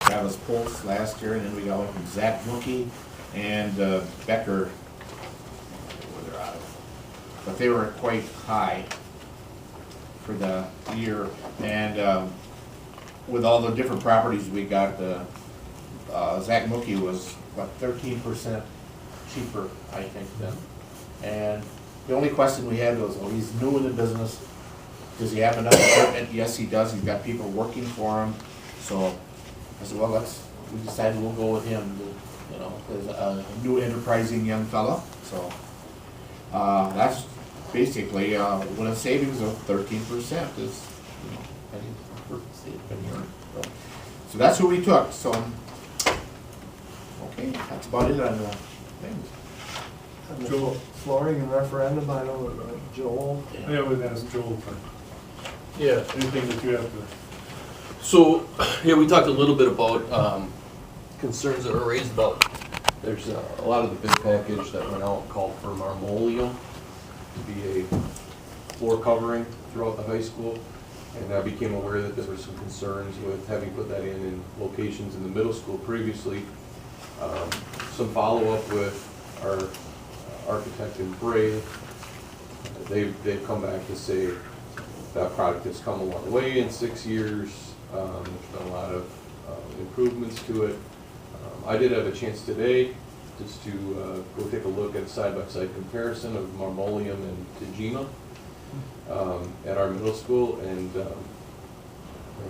Travis Pulse last year, and then we got one from Zach Mookie and Becker, where they're out of. But they were quite high for the year, and with all the different properties we got, Zach Mookie was, what, 13% cheaper, I think, then. And the only question we had was, well, he's new in the business, does he have enough equipment? Yes, he does, he's got people working for him, so I said, well, we decided we'll go with him, you know, as a new enterprising young fella, so that's basically with a savings of 13% is, you know, penny per year. So that's who we took, so, okay, that's about it on the things. And the Joel. flooring and referendum, I know Joel. I would ask Joel for Yeah, anything that you have to. so, yeah, we talked a little bit about concerns that were raised about, there's a lot of the bid package that went out called for marmoleum to be a floor covering throughout the high school. And I became aware that there were some concerns with having put that in locations in the middle school previously. Some follow-up with our architect in Bray. They've come back to say that product has come a long way in 6 years. There's been a lot of improvements to it. I did have a chance today just to go take a look at a side-by-side comparison of marmoleum and Tajima at our middle school, and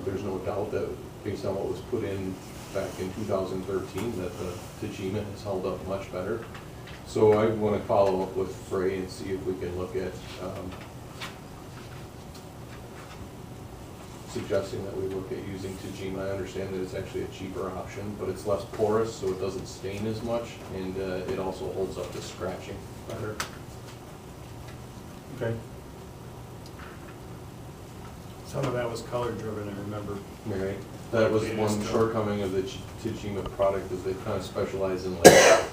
there's no doubt that based on what was put in back in 2013 that the Tajima has held up much better. So I want to follow up with Frey and see if we can look at suggesting that we look at using Tajima. I understand that it's actually a cheaper option, but it's less porous, so it doesn't stain as much, and it also holds up to scratching better. Okay. Some of that was color driven, I remember. Right. That was Okay, one that's shortcoming of the Tajima product, is they kind of specialize in like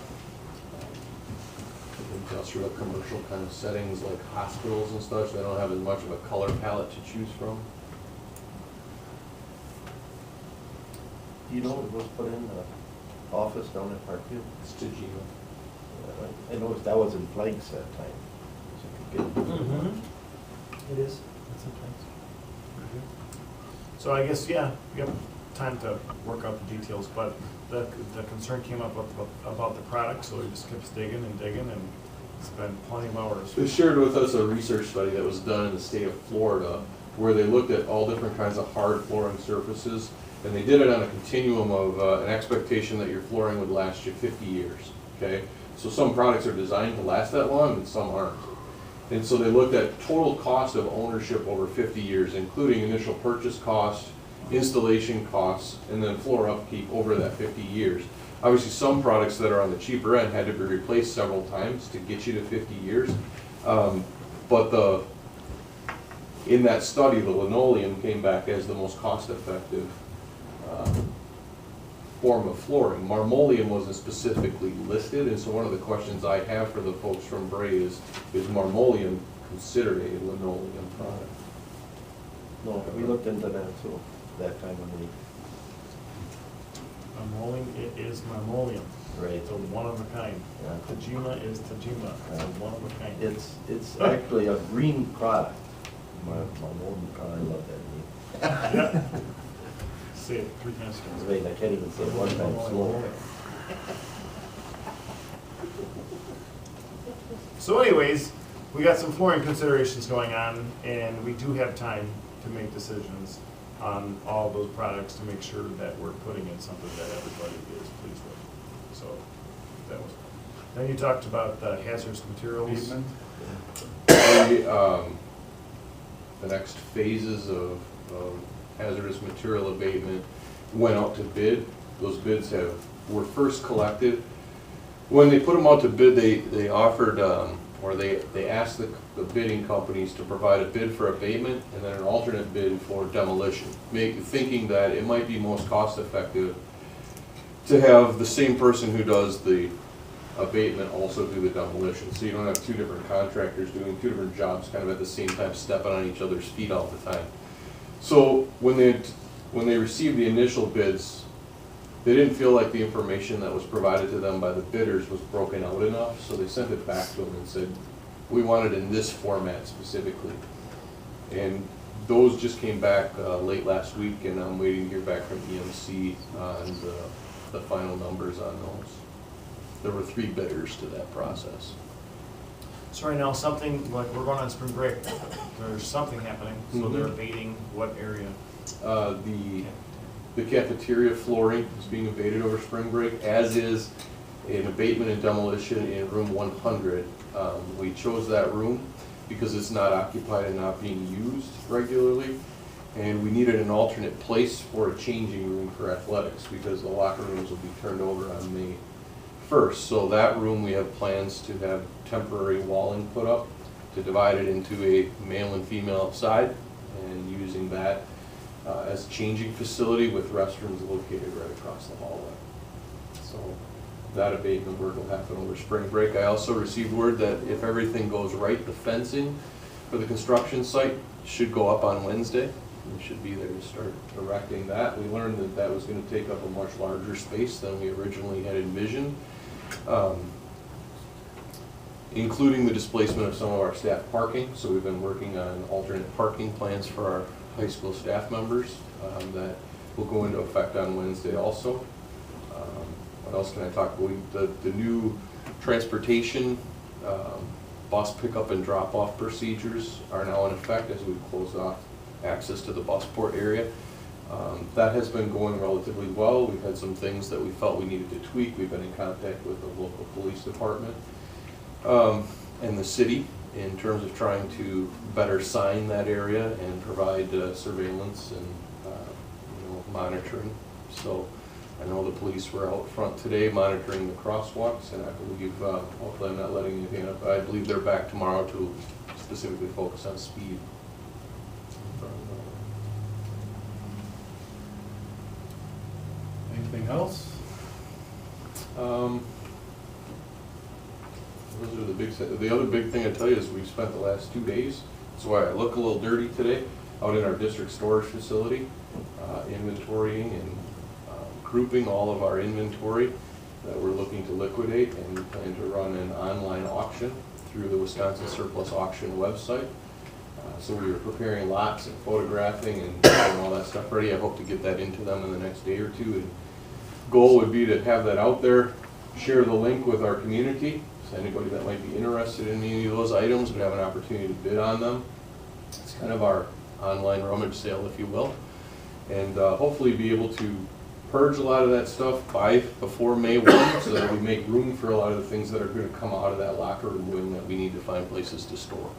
industrial, commercial kind of settings, like hospitals and such. They don't have as much of a color palette to choose from. You know what was put in the office down at Parkview? It's Tajima. I noticed that was in flanks that time. So you could get- It is. So I guess, yeah, you have time to work out the details, but the concern came up about the product, so we just kept digging and digging and spent plenty of hours. They shared with us a research study that was done in the state of Florida, where they looked at all different kinds of hard flooring surfaces, and they did it on a continuum of an expectation that your flooring would last you 50 years, okay? So some products are designed to last that long, and some aren't. And so they looked at total cost of ownership over 50 years, including initial purchase cost, installation costs, and then floor upkeep over that 50 years. Obviously, some products that are on the cheaper end had to be replaced several times to get you to 50 years. But in that study, the linoleum came back as the most cost-effective form of flooring. Marmoleum wasn't specifically listed, and so one of the questions I have for the folks from Bray is marmoleum considered a linoleum product? No, we looked into that too, that time when we. Marmoleum, it is marmoleum. Right. It's a one of a kind. Yeah. Tajima is Tajima, it's a one of a kind. It's actually a green product. My own car, I love that name. Yeah. Say it 3 times fast. Wait, I can't even say it one time slow. So anyways, we got some flooring considerations going on, and we do have time to make decisions on all those products to make sure that we're putting in something that everybody is pleased with. So that was, then you talked about the hazardous materials. The next phases of hazardous material abatement went out to bid. Those bids were first collected. When they put them out to bid, they offered, or they asked the bidding companies to provide a bid for abatement and then an alternate bid for demolition, thinking that it might be most cost effective to have the same person who does the abatement also do the demolition. So you don't have two different contractors doing two different jobs kind of at the same time, stepping on each other's feet all the time. So when they received the initial bids, they didn't feel like the information that was provided to them by the bidders was broken out enough, so they sent it back to them and said, we want it in this format specifically. And those just came back late last week, and I'm waiting to hear back from EMC on the final numbers on those. There were 3 bidders to that process. So right now, something, like, we're going on spring break, there's something happening, so they're Mhm. abating what area? The cafeteria flooring is being abated over spring break, as is an abatement and demolition in room 100. We chose that room because it's not occupied and not being used regularly. And we needed an alternate place for a changing room for athletics because the locker rooms will be turned over on May 1st. So that room, we have plans to have temporary walling put up to divide it into a male and female side, and using that as a changing facility with restrooms located right across the hallway. So that abatement work will happen over spring break. I also received word that if everything goes right, the fencing for the construction site should go up on Wednesday. We should be there to start erecting that. We learned that that was going to take up a much larger space than we originally had envisioned, including the displacement of some of our staff parking. So we've been working on alternate parking plans for our high school staff members that will go into effect on Wednesday also. What else can I talk about? The new transportation bus pickup and drop-off procedures are now in effect as we've closed off access to the busport area. That has been going relatively well. We've had some things that we felt we needed to tweak. We've been in contact with the local police department and the city in terms of trying to better sign that area and provide surveillance and monitoring. So I know the police were out front today monitoring the crosswalks, and I believe, hopefully I'm not letting anything up, I believe they're back tomorrow to specifically focus on speed. Anything else? Those are the other big thing I tell you is we've spent the last 2 days, that's why I look a little dirty today, out in our district storage facility, inventorying and grouping all of our inventory that we're looking to liquidate, and we plan to run an online auction through the Wisconsin Surplus Auction website. So we were preparing lots and photographing and getting all that stuff ready. I hope to get that into them in the next day or two. And goal would be to have that out there, share the link with our community, so anybody that might be interested in any of those items would have an opportunity to bid on them. It's kind of our online rummage sale, if you will, and hopefully be able to purge a lot of that stuff before May 1, so that we make room for a lot of the things that are going to come out of that locker room wing that we need to find places to store.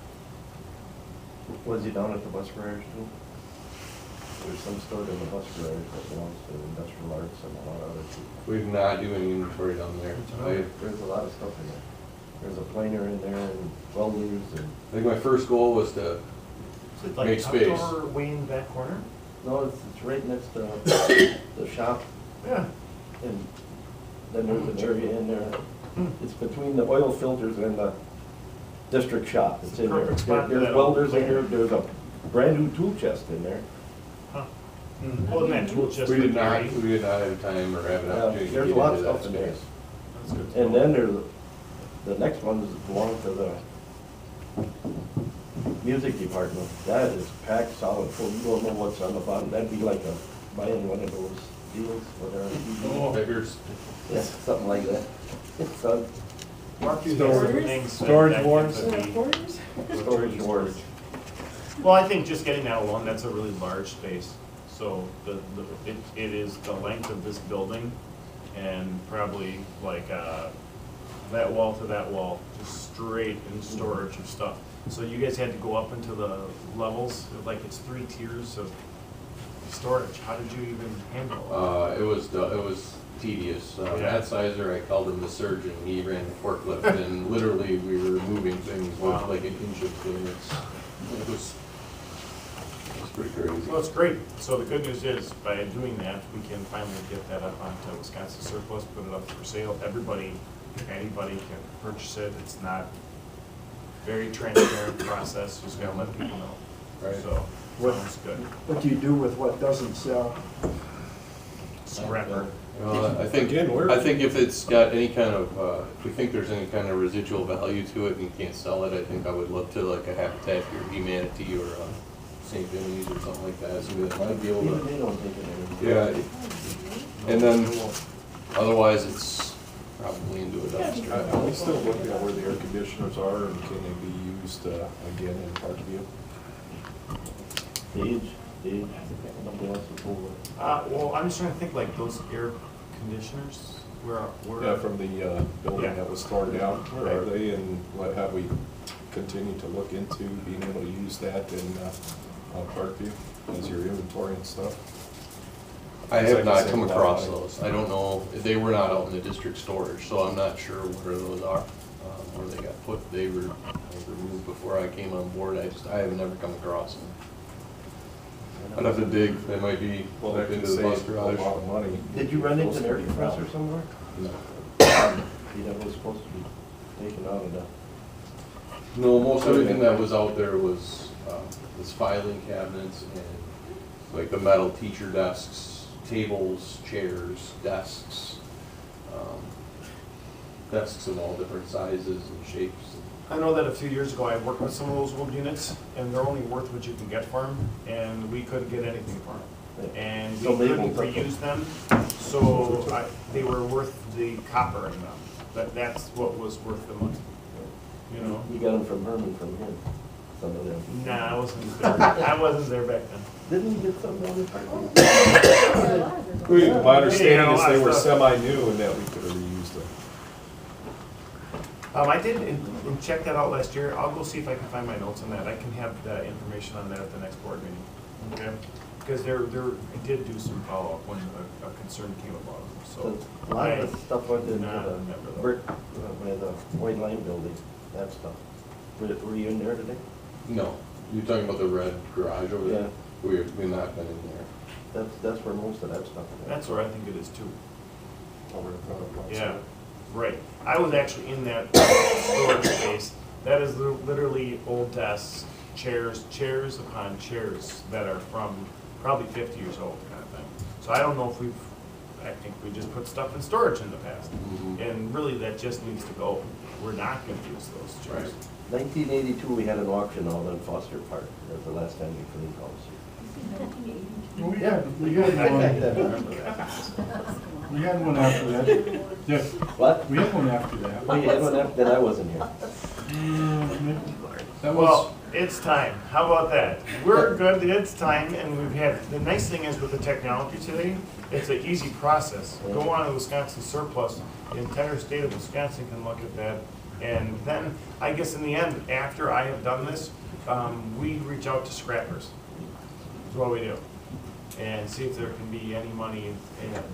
Was he down at the bus garage too? There's some stored in the bus garage that belongs to Industrial Arts and a lot of other people. We did not do any inventory down there. There's a lot of stuff in there. There's a planer in there and welders and. I think my first goal was to Is it like make tucked space. over way in the back corner? No, it's right next to the shop, Yeah. and then there's an area in there. It's between the oil filters and the district shop. It's in there. Perfect spot for There's that welders in planer. there. There's a brand new tool chest in there. Huh. Well, that tool just. We did not have time or have an Yeah, opportunity to there's get a lot into of that stuff in there. space. That's good. And then there's, the next ones belong to the music department. That is packed solid full. You don't know what's on the bottom. That'd be like buying one of those deals, whatever. Figures. Yeah, something like that. It's Mark, you Storage. have some things that- Storage that wars. could be- storage wars. Well, I think just getting that alone, that's a really large space. So it is the length of this building and probably like that wall to that wall, just straight in storage of stuff. So you guys had to go up into the levels, like it's 3 tiers of storage. How did you even handle it? It was tedious. Yeah. Matt Sizer, I called him the surgeon. He ran the forklift, and literally we were moving things with Wow. like an inch of clearance. It was pretty crazy. Well, it's great. So the good news is, by doing that, we can finally get that up onto Wisconsin Surplus, put it up for sale. Anybody can purchase it. It's not very transparent process, just gotta let people know. Right. So, sounds good. What do you do with what doesn't sell? Scrapper. I think, Again, we're- I think if it's got any kind of, if we think there's any kind of residual value to it and you can't sell it, I think I would look to like a Habitat for Humanity or a St. Vinny's or something like that, so that might be able Even to, they don't take it anymore. yeah. And then, otherwise, it's probably into a dumpster. Are we still looking at where the air conditioners are and can they be used again in Parkview? Stage, nobody wants to pull it. Well, I'm just trying to think like those air conditioners, where, Yeah, from the building Yeah. that was torn down, where are they and what have we continued to look into being able to use that in Parkview as your inventory and stuff? I It's like have the not same come across quality. those. I don't know, they were not out in the district storage, so I'm not sure where those are, where they got put. They were removed before I came on board. I have never come across them. I'd have to dig, they might be Well, up that into could the save bus a garage. lot of money. Did you run into an air Those could be compressor found. somewhere? No. That was supposed to be taken out of the. No, most everything that was out there was filing cabinets and like the metal teacher desks, tables, chairs, desks, desks of all different sizes and shapes. I know that a few years ago I worked with some of those old units, and they're only worth what you can get for them, and we couldn't get anything for them. And we So they couldn't won't- reuse them, so they were worth the copper in them. That's what was worth the money, you know? You got them from Herman from him, some of them. Nah, I wasn't there, I wasn't there back then. Didn't you get some down in Parkview? My understanding Yeah, is they were stuff. semi-new and that we could have reused them. I did and check that out last year. I'll go see if I can find my notes on that. I can have the information on that at the next board meeting, okay? Because I did do some follow-up when a concern came about them, so. A lot of the stuff went do into not the remember that. brick, where the white line building, that stuff. Were you in there today? No, you're talking about the red garage over there? Yeah. We've not been in there. That's where most of that stuff is. That's where I think it is too. Over in front of us. Yeah, right. I was actually in that storage space. That is literally old desks, chairs upon chairs that are from probably 50 years old kind of thing. So I don't know if I think we just put stuff in storage in the past. Mhm. And really that just needs to go. We're not gonna use those chairs. Right. 1982, we had an auction out in Foster Park. That was the last time we cleaned house. We had one after that. Yeah, What? we had one after that. Oh, you had one after that? I wasn't here. That was, Well, it's time. How about that? We're good, it's time, and we've had, the nice thing is with the technology today, it's an easy process. Go on to Wisconsin Surplus, the entire state of Wisconsin can look at that. And then, I guess in the end, after I have done this, we reach out to scrappers. That's what we do. And see if there can be any money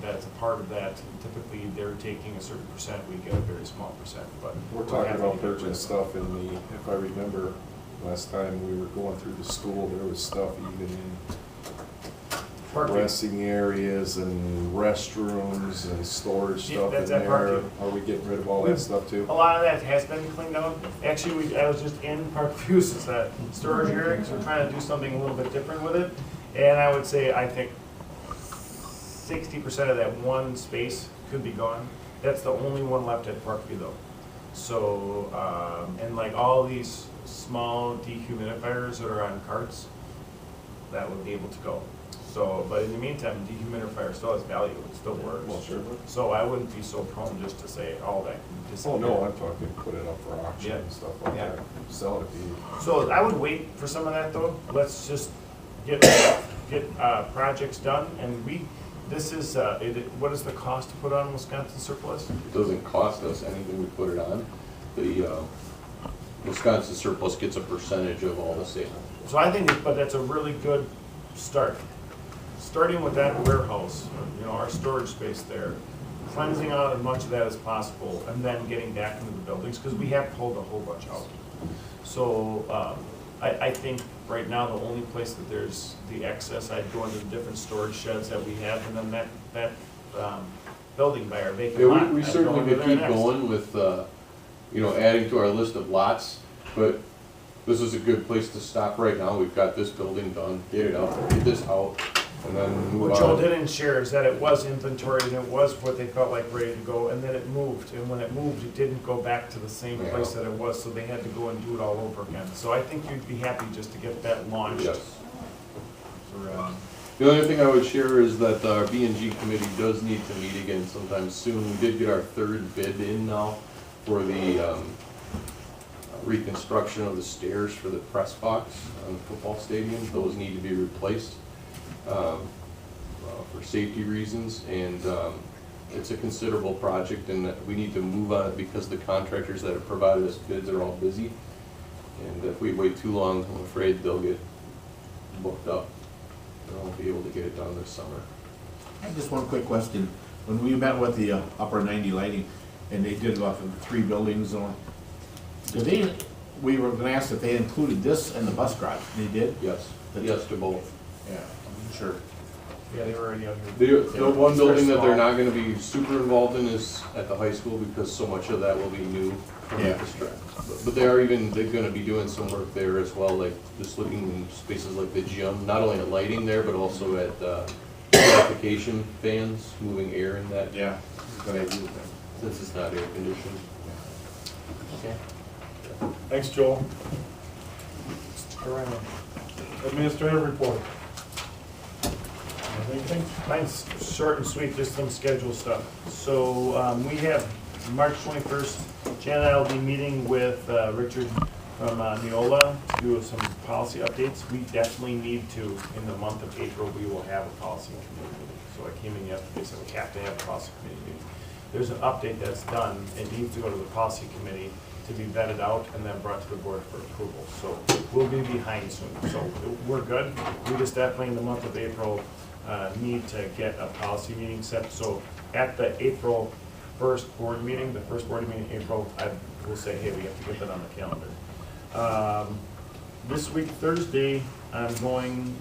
that's a part of that. Typically, they're taking a certain percent, we get a very small percent, but. We're talking happy about to get rid of purchasing it. stuff in the, if I remember, last time we were going through the school, there was stuff even in Parkview. resting areas and restrooms and storage Yeah, stuff in that's at there. Parkview. Are we getting rid of all that stuff too? A lot of that has been cleaned out. Actually, I was just in Parkview, it's a storage area, because we're trying to do something a little bit different with it. And I would say, I think 60% of that one space could be gone. That's the only one left at Parkview though. So, and like all these small dehumidifiers that are on carts, that would be able to go. So, but in the meantime, dehumidifier still has value, it still works. Well, sure. So I wouldn't be so prone just to say all that can Oh, disappear. no, I'm talking put it up for auction Yeah. and stuff like Yeah. that. Sell it if you. So I would wait for some of that though. Let's just get projects done, and this is, what is the cost to put on Wisconsin Surplus? It doesn't cost us anything we put it on. The Wisconsin Surplus gets a percentage of all the sales. So I think, but that's a really good start. Starting with that warehouse, our storage space there, cleansing out as much of that as possible, and then getting back into the buildings, because we have pulled a whole bunch out. So, I think right now, the only place that there's the excess, I'd go into the different storage sheds that we have, and then that building by our vacant Yeah, lot. we I'd go certainly into could there keep next. going with, adding to our list of lots, but this is a good place to stop right now. We've got this building done, get it out, get this out, and then move What Joel on. didn't share is that it was inventory and it was what they felt like ready to go, and then it moved. And when it moved, it didn't go back to the same place that it was, so they had to go and do it all over again. So I think you'd be happy just to get that launched. Yes. For, The only thing I would share is that our B and G committee does need to meet again sometime soon. We did get our third bid in now for the reconstruction of the stairs for the press box on the football stadium. Those need to be replaced for safety reasons, and it's a considerable project, and we need to move on it because the contractors that have provided us bids are all busy. And if we wait too long, I'm afraid they'll get booked up. I won't be able to get it done this summer. I have just one quick question. When we met with the Upper 90 Lighting, and they did about the 3 buildings, we were gonna ask if they included this in the bus garage. They did? Yes, yes to both. Yeah, sure. yeah, they were already on here. The one building that they're not gonna be super involved in is at the high school, because so much of that will be new from Yeah. infrastructure. But they're gonna be doing some work there as well, like just looking in spaces like the gym, not only at lighting there, but also at humidification fans, moving air in that, Yeah, good idea. since it's not air conditioned. Okay. Thanks, Joel. Around. Administrative report. Anything? Mine's short and sweet, just some schedule stuff. So we have March 21st, Jan and I will be meeting with Richard from Neola to do some policy updates. We definitely need to, in the month of April, we will have a policy committee meeting. So I came in yesterday, so we have to have a policy committee meeting. There's an update that's done, it needs to go to the policy committee to be vetted out and then brought to the board for approval. So we'll be behind soon. So we're good. We just definitely in the month of April need to get a policy meeting set. So at the April 1st board meeting, the first board meeting in April, I will say, hey, we have to get that on the calendar. This week, Thursday, I'm going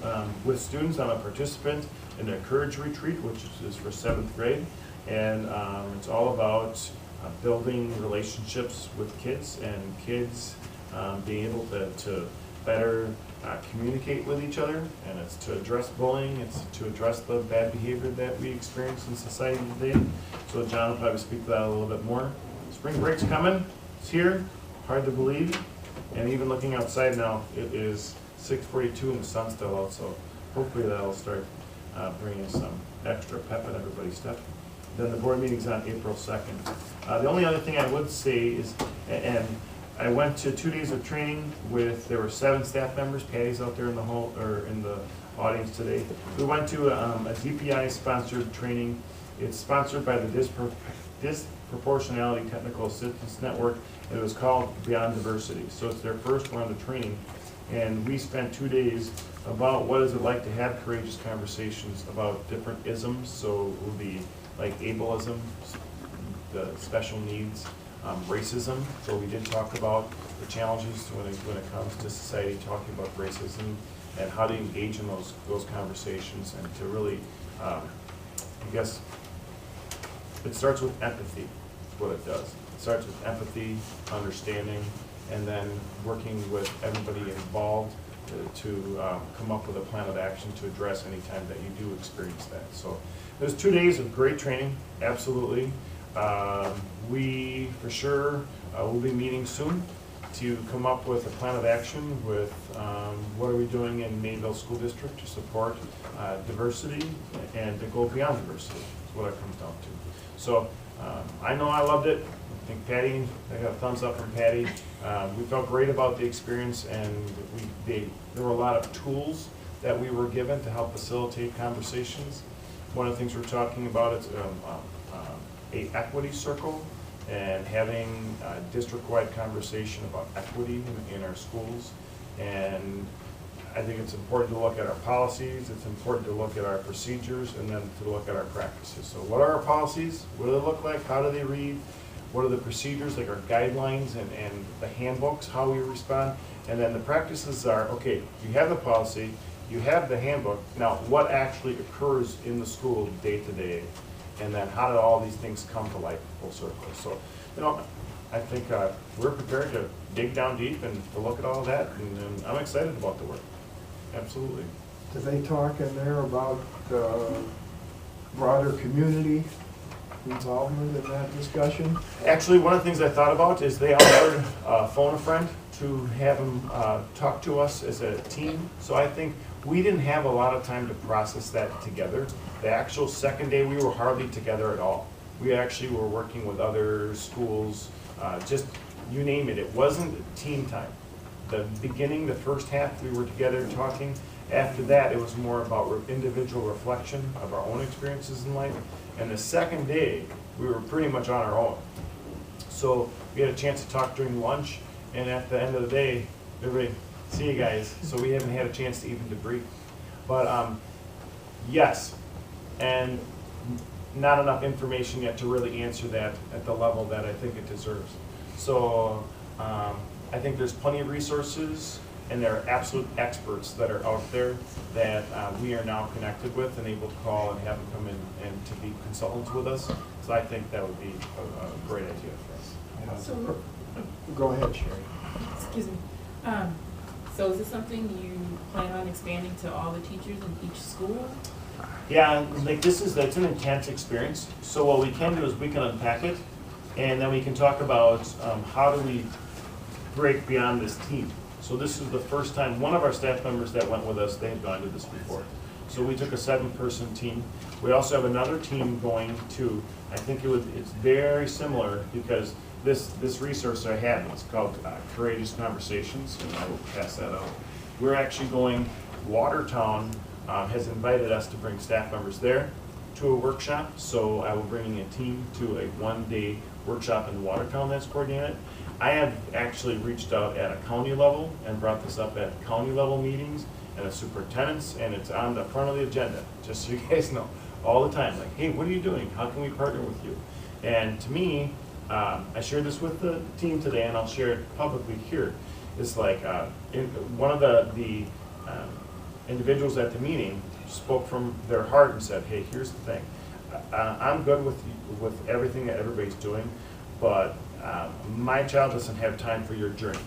with students. I'm a participant in the Courage Retreat, which is for 7th grade. And it's all about building relationships with kids and kids being able to better communicate with each other. And it's to address bullying, it's to address the bad behavior that we experience in society today. So John will probably speak to that a little bit more. Spring break's coming, it's here, hard to believe. And even looking outside now, it is 6:42 and the sun's still out, so hopefully that'll start bringing some extra pep in everybody's step. Then the board meeting's on April 2nd. The only other thing I would say is, and I went to 2 days of training there were 7 staff members. Patty's out there in the hall, or in the audience today. We went to a DPI sponsored training. It's sponsored by the Disproportionality Technical Assistance Network. It was called Beyond Diversity. So it's their first round of training. And we spent 2 days about what is it like to have courageous conversations about different isms. So it would be like ableism, the special needs, racism. So we did talk about the challenges when it comes to society, talking about racism and how to engage in those conversations, and to really, I guess, it starts with empathy, is what it does. It starts with empathy, understanding, and then working with everybody involved to come up with a plan of action to address any time that you do experience that. So there's 2 days of great training, absolutely. We, for sure, will be meeting soon to come up with a plan of action with what are we doing in Mayville School District to support diversity and to go beyond diversity, is what it comes down to. So I know I loved it. I think Patty, I got a thumbs up from Patty. We felt great about the experience, and there were a lot of tools that we were given to help facilitate conversations. One of the things we're talking about is a equity circle, and having a district-wide conversation about equity in our schools. And I think it's important to look at our policies, it's important to look at our procedures, and then to look at our practices. So what are our policies? What do they look like? How do they read? What are the procedures, like our guidelines and the handbooks, how we respond? And then the practices are, okay, you have the policy, you have the handbook, now what actually occurs in the school day to day? And then how do all these things come to life full circle? So, I think we're prepared to dig down deep and to look at all of that, and I'm excited about the work. Absolutely. Do they talk in there about broader community involvement in that discussion? Actually, one of the things I thought about is they offered phone a friend to have them talk to us as a team. So I think we didn't have a lot of time to process that together. The actual second day, we were hardly together at all. We actually were working with other schools, just you name it. It wasn't team time. The beginning, the first half, we were together talking. After that, it was more about individual reflection of our own experiences in life. And the second day, we were pretty much on our own. So we had a chance to talk during lunch, and at the end of the day, everybody, see you guys. So we haven't had a chance to even debrief. But yes, and not enough information yet to really answer that at the level that I think it deserves. So I think there's plenty of resources, and there are absolute experts that are out there that we are now connected with and able to call and have them come in and to be consultants with us. So I think that would be a great idea for us. So, go ahead, Sherry. Excuse me. So is this something you plan on expanding to all the teachers in each school? Yeah, like it's an intense experience. So what we can do is we can unpack it, and then we can talk about how do we break beyond this team. So this is the first time, one of our staff members that went with us, they had gone to this before. So we took a 7-person team. We also have another team going to, I think it's very similar because this resource I have, it's called Courageous Conversations, and I will pass that out. We're actually going, Watertown has invited us to bring staff members there to a workshop. So I will bring a team to a 1-day workshop in Watertown that's coordinated. I have actually reached out at a county level and brought this up at county level meetings and the superintendents, and it's on the front of the agenda, just so you guys know, all the time. Like, hey, what are you doing? How can we partner with you? And to me, I shared this with the team today, and I'll share it publicly here. It's like one of the individuals at the meeting spoke from their heart and said, hey, here's the thing. I'm good with everything that everybody's doing, but my child doesn't have time for your journey.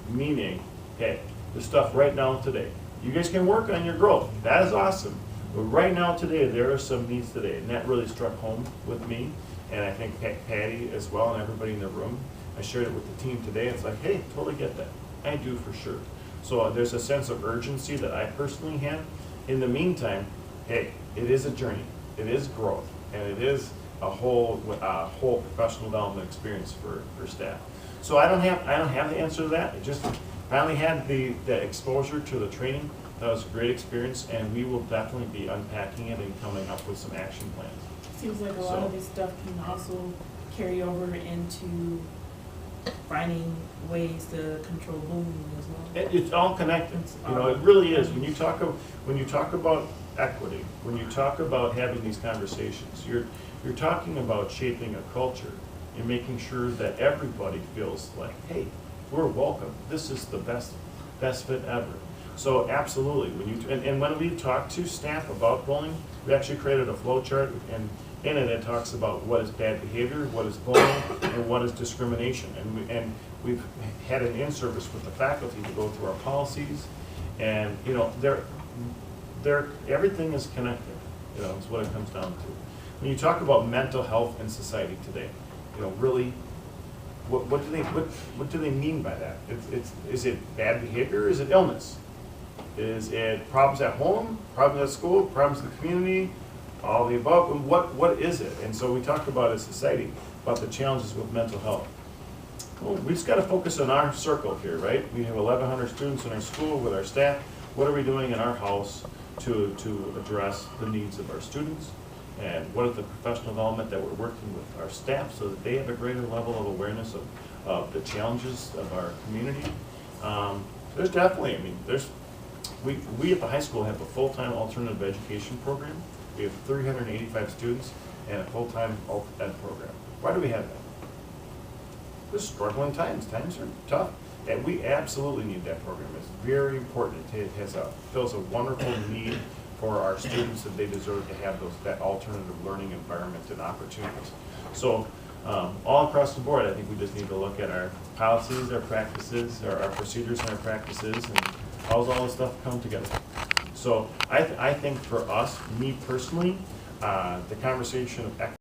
Meaning, hey, the stuff right now today, you guys can work on your growth. That is awesome. But right now today, there are some needs today, and that really struck home with me, and I think Patty as well and everybody in the room. I shared it with the team today. It's like, hey, totally get that. I do for sure. So there's a sense of urgency that I personally have. In the meantime, hey, it is a journey. It is growth, and it is a whole professional development experience for staff. So I don't have the answer to that. I just finally had the exposure to the training. That was a great experience, and we will definitely be unpacking it and coming up with some action plans. Seems like a lot of this stuff can also carry over into finding ways to control bullying as well. It's all connected. You know, it really is. When you talk about equity, when you talk about having these conversations, you're talking about shaping a culture and making sure that everybody feels like, hey, we're welcome. This is the best fit ever. So absolutely, when we talk to staff about bullying, we actually created a flow chart, and in it talks about what is bad behavior, what is bullying, and what is discrimination. And we've had an in-service with the faculty to go through our policies, and you know, everything is connected. You know, is what it comes down to. When you talk about mental health in society today, you know, really, what do they mean by that? Is it bad behavior? Is it illness? Is it problems at home, problems at school, problems in the community, all the above? And what is it? And so we talk about as society about the challenges with mental health. Well, we just got to focus on our circle here, right? We have 1,100 students in our school with our staff. What are we doing in our house to address the needs of our students? And what is the professional development that we're working with our staff so that they have a greater level of awareness of the challenges of our community? There's definitely, I mean, we at the high school have a full-time alternative education program. We have 385 students and a full-time alt ed program. Why do we have that? There's struggling times. Times are tough. And we absolutely need that program. It's very important. It fills a wonderful need for our students, that they deserve to have that alternative learning environment and opportunities. So all across the board, I think we just need to look at our policies, our practices, our procedures and our practices, and how does all this stuff come together? So I think for us, me personally, the conversation of